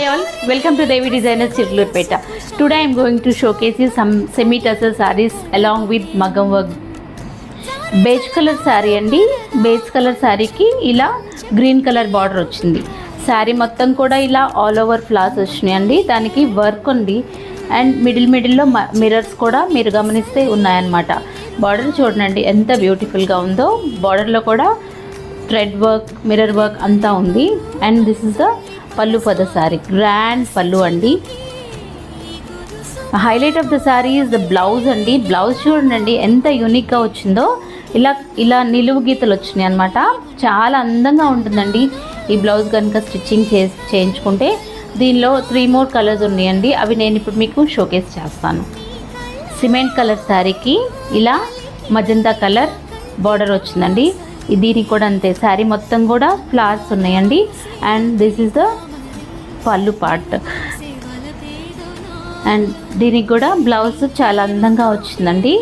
Hi all, welcome to Devi Designers Chirlurpeta. Today I am going to showcase you some semi-tussar sarees along with Maggam work. Beige colour sari అండి. Beige colour శారీకి ఇలా green colour border వచ్చింది. శారీ మొత్తం కూడా ఇలా all over flowers వచ్చినాయండి. దానికి work ఉంది అండ్ మిడిల్లో మిర్రర్స్ కూడా మీరు గమనిస్తే ఉన్నాయన్నమాట. బార్డర్ చూడండి ఎంత బ్యూటిఫుల్గా ఉందో. బార్డర్లో కూడా థ్రెడ్ వర్క్, మిర్రర్ వర్క్ అంతా ఉంది. అండ్ దిస్ ఇస్ ద పల్లు ఫర్ ద శారీ. గ్రాండ్ పల్లు అండి. Highlight of the sari is the blouse అండి. బ్లౌజ్ చూడండి ఎంత యూనిక్గా వచ్చిందో. ఇలా నిలువు గీతలు వచ్చినాయి అనమాట. చాలా అందంగా ఉంటుందండి ఈ బ్లౌజ్ కనుక స్టిచ్చింగ్ చేయించుకుంటే. దీనిలో 3 more కలర్స్ ఉన్నాయండి. అవి నేను ఇప్పుడు మీకు షోకేస్ చేస్తాను. సిమెంట్ కలర్ శారీకి ఇలా మజంతా కలర్ బార్డర్ వచ్చిందండి. దీనికి కూడా అంతే. శారీ మొత్తం కూడా ఫ్లవర్స్ ఉన్నాయండి. అండ్ దిస్ ఈజ్ ద పల్లు పార్ట్. అండ్ దీనికి కూడా బ్లౌజ్ చాలా అందంగా వచ్చిందండి.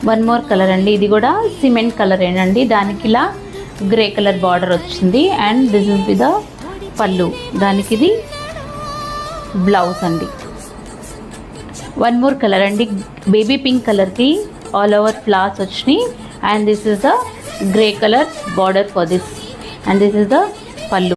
1 more కలర్ అండి. ఇది కూడా సిమెంట్ కలర్ ఏనండి. దానికి ఇలా గ్రే కలర్ బార్డర్ వచ్చింది. అండ్ దిస్ ఇస్ ద పల్లు. దానికి ఇది బ్లౌజ్ అండి. 1 more కలర్ అండి. బేబీ పింక్ కలర్కి ఆల్ ఓవర్ ఫ్లవర్స్ వచ్చినాయి. And this is the grey colour border for this. And this is the పల్లు.